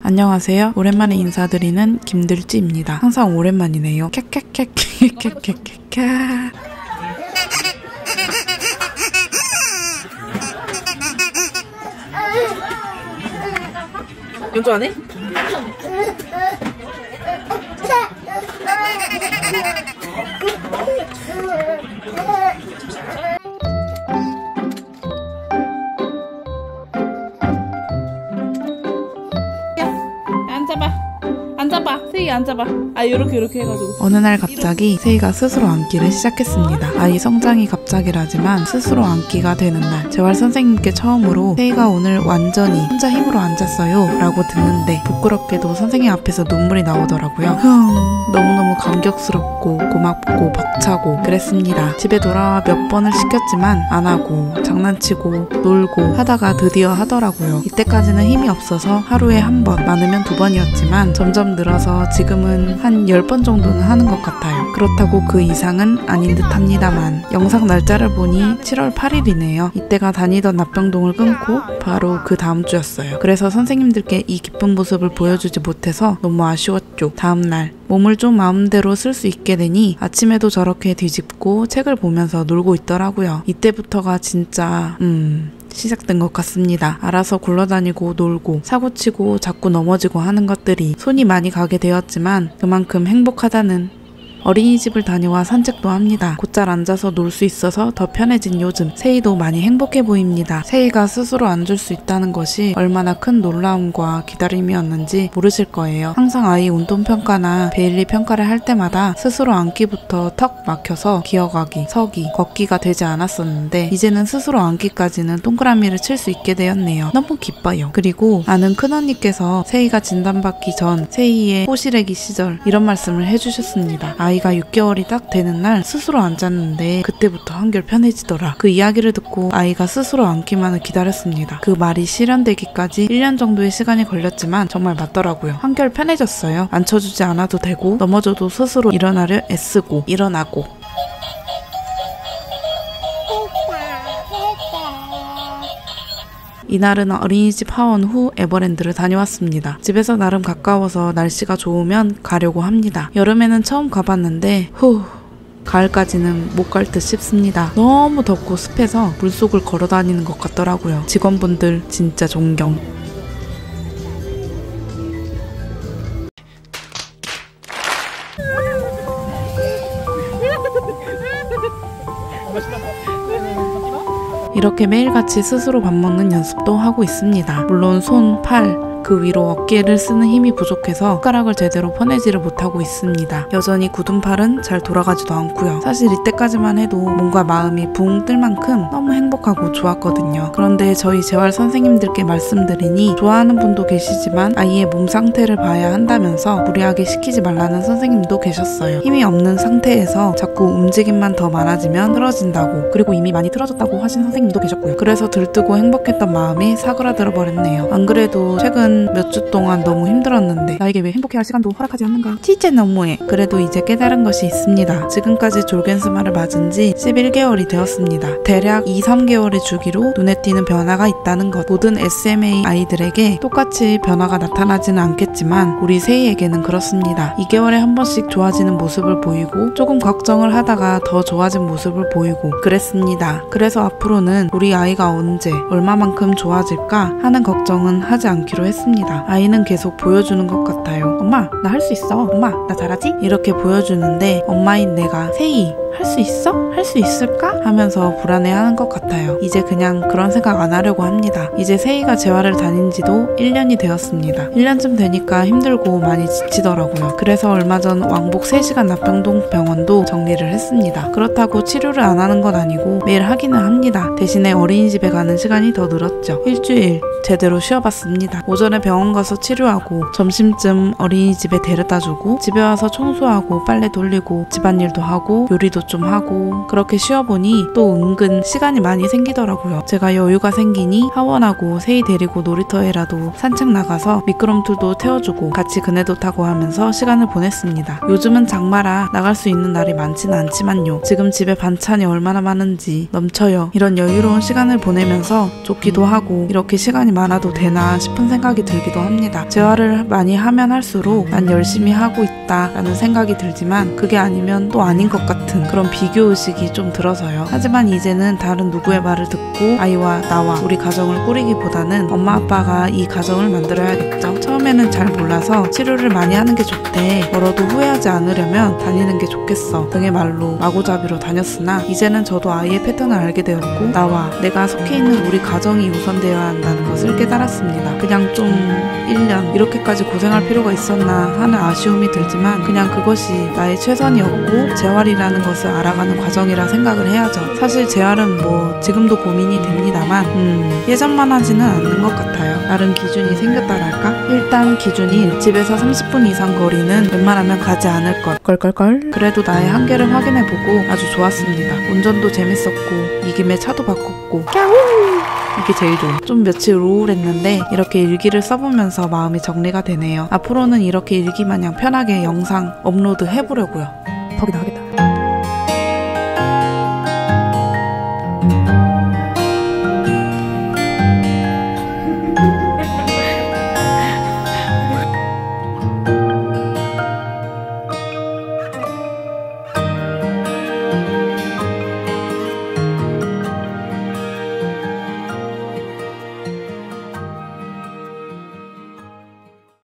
안녕하세요. 오랜만에 인사드리는 김들지입니다. 항상 오랜만이네요. 캬캬캬캬캬캬캬캬. 연주 안 해? 앉아봐. 세이 앉아봐. 요렇게 해가지고. 어느 날 갑자기 세이가 스스로 앉기를 시작했습니다. 아이 성장이 갑자기라지만 스스로 앉기가 되는 날, 재활 선생님께 처음으로 세이가 오늘 완전히 혼자 힘으로 앉았어요 라고 듣는데 부끄럽게도 선생님 앞에서 눈물이 나오더라고요. 너무너무 감격스럽고 고맙고 벅차고 그랬습니다. 집에 돌아와 몇 번을 시켰지만 안 하고 장난치고 놀고 하다가 드디어 하더라고요. 이때까지는 힘이 없어서 하루에 한 번, 많으면 2번이었지만 점점 늘어서 지금은 한 10번 정도는 하는 것 같아요. 그렇다고 그 이상은 아닌 듯 합니다만 영상 날짜를 보니 7월 8일이네요. 이때가 다니던 납병동을 끊고 바로 그 다음 주였어요. 그래서 선생님들께 이 기쁜 모습을 보여주지 못해서 너무 아쉬웠죠. 다음날 몸을 좀 마음대로 쓸 수 있게 되니 아침에도 저렇게 뒤집고 책을 보면서 놀고 있더라고요. 이때부터가 진짜 시작된 것 같습니다. 알아서 굴러다니고 놀고 사고치고 자꾸 넘어지고 하는 것들이 손이 많이 가게 되었지만 그만큼 행복하다는, 어린이집을 다녀와 산책도 합니다. 곧잘 앉아서 놀 수 있어서 더 편해진 요즘 세이도 많이 행복해 보입니다. 세이가 스스로 앉을 수 있다는 것이 얼마나 큰 놀라움과 기다림이었는지 모르실 거예요. 항상 아이 운동평가나 베일리 평가를 할 때마다 스스로 앉기부터 턱 막혀서 기어가기, 서기, 걷기가 되지 않았었는데 이제는 스스로 앉기까지는 동그라미를 칠 수 있게 되었네요. 너무 기뻐요. 그리고 아는 큰언니께서 세이가 진단받기 전 세이의 호시래기 시절 이런 말씀을 해주셨습니다. 아이가 6개월이 딱 되는 날 스스로 앉았는데 그때부터 한결 편해지더라. 그 이야기를 듣고 아이가 스스로 앉기만을 기다렸습니다. 그 말이 실현되기까지 1년 정도의 시간이 걸렸지만 정말 맞더라고요. 한결 편해졌어요. 앉혀주지 않아도 되고 넘어져도 스스로 일어나려 애쓰고 일어나고. 이날은 어린이집 하원 후 에버랜드를 다녀왔습니다. 집에서 나름 가까워서 날씨가 좋으면 가려고 합니다. 여름에는 처음 가봤는데 가을까지는 못 갈 듯 싶습니다. 너무 덥고 습해서 물속을 걸어다니는 것 같더라고요. 직원분들 진짜 존경. 이렇게 매일같이 스스로 밥 먹는 연습도 하고 있습니다. 물론 손, 팔, 그 위로 어깨를 쓰는 힘이 부족해서 손가락을 제대로 퍼내지를 못하고 있습니다. 여전히 굳은 팔은 잘 돌아가지도 않고요. 사실 이때까지만 해도 몸과 마음이 붕 뜰 만큼 너무 행복하고 좋았거든요. 그런데 저희 재활 선생님들께 말씀드리니 좋아하는 분도 계시지만 아이의 몸 상태를 봐야 한다면서 무리하게 시키지 말라는 선생님도 계셨어요. 힘이 없는 상태에서 자꾸 움직임만 더 많아지면 틀어진다고, 그리고 이미 많이 틀어졌다고 하신 선생님도 계셨고요. 그래서 들뜨고 행복했던 마음이 사그라들어 버렸네요. 안 그래도 최근 몇 주 동안 너무 힘들었는데 나에게 왜 행복해할 시간도 허락하지 않는가? 진짜 너무해. 그래도 이제 깨달은 것이 있습니다. 지금까지 졸겐스마를 맞은 지 11개월이 되었습니다. 대략 2-3개월의 주기로 눈에 띄는 변화가 있다는 것. 모든 SMA 아이들에게 똑같이 변화가 나타나지는 않겠지만 우리 세이에게는 그렇습니다. 2개월에 한 번씩 좋아지는 모습을 보이고 조금 걱정을 하다가 더 좋아진 모습을 보이고 그랬습니다. 그래서 앞으로는 우리 아이가 언제 얼마만큼 좋아질까 하는 걱정은 하지 않기로 했습니다. 아이는 계속 보여주는 것 같아요. 엄마, 나 할 수 있어. 엄마, 나 잘하지? 이렇게 보여주는데 엄마인 내가 세이, 할 수 있어? 할 수 있을까? 하면서 불안해하는 것 같아요. 이제 그냥 그런 생각 안 하려고 합니다. 이제 세이가 재활을 다닌 지도 1년이 되었습니다. 1년쯤 되니까 힘들고 많이 지치더라고요. 그래서 얼마 전 왕복 3시간 납병동 병원도 정리를 했습니다. 그렇다고 치료를 안 하는 건 아니고 매일 하기는 합니다. 대신에 어린이집에 가는 시간이 더 늘었죠. 일주일 제대로 쉬어봤습니다. 오전에 병원 가서 치료하고 점심쯤 어린이집에 데려다주고 집에 와서 청소하고 빨래 돌리고 집안일도 하고 요리도 좀 하고 그렇게 쉬어보니 또 은근 시간이 많이 생기더라고요. 제가 여유가 생기니 하원하고 세이 데리고 놀이터에라도 산책 나가서 미끄럼틀도 태워주고 같이 그네도 타고 하면서 시간을 보냈습니다. 요즘은 장마라 나갈 수 있는 날이 많지는 않지만요. 지금 집에 반찬이 얼마나 많은지 넘쳐요. 이런 여유로운 시간을 보내면서 좋기도 하고 이렇게 시간이 많아도 되나 싶은 생각이 들기도 합니다. 재활을 많이 하면 할수록 난 열심히 하고 있다 라는 생각이 들지만 그게 아니면 또 아닌 것 같은 그런 비교의식이 좀 들어서요. 하지만 이제는 다른 누구의 말을 듣고 아이와 나와 우리 가정을 꾸리기보다는 엄마 아빠가 이 가정을 만들어야겠죠. 처음에는 잘 몰라서 치료를 많이 하는 게 좋대, 멀어도 후회하지 않으려면 다니는 게 좋겠어 등의 말로 마구잡이로 다녔으나 이제는 저도 아이의 패턴을 알게 되었고 나와 내가 속해 있는 우리 가정이 우선되어야 한다는 것을 깨달았습니다. 그냥 좀 1년 이렇게까지 고생할 필요가 있었나 하는 아쉬움이 들지만 그냥 그것이 나의 최선이었고 재활이라는 것을 알아가는 과정이라 생각을 해야죠. 사실 재활은 뭐 지금도 고민이 됩니다만 예전만 하지는 않는 것 같아요. 다른 기준이 생겼다랄까? 일단 기준인 집에서 30분 이상 거리는 웬만하면 가지 않을 것. 껄껄껄. 그래도 나의 한계를 확인해보고 아주 좋았습니다. 운전도 재밌었고 이 김에 차도 바꿨고 이게 제일 좋은. 좀 며칠 우울했는데 이렇게 일기를 써보면서 마음이 정리가 되네요. 앞으로는 이렇게 일기 마냥 편하게 영상 업로드 해보려고요. 덕이다 하겠다.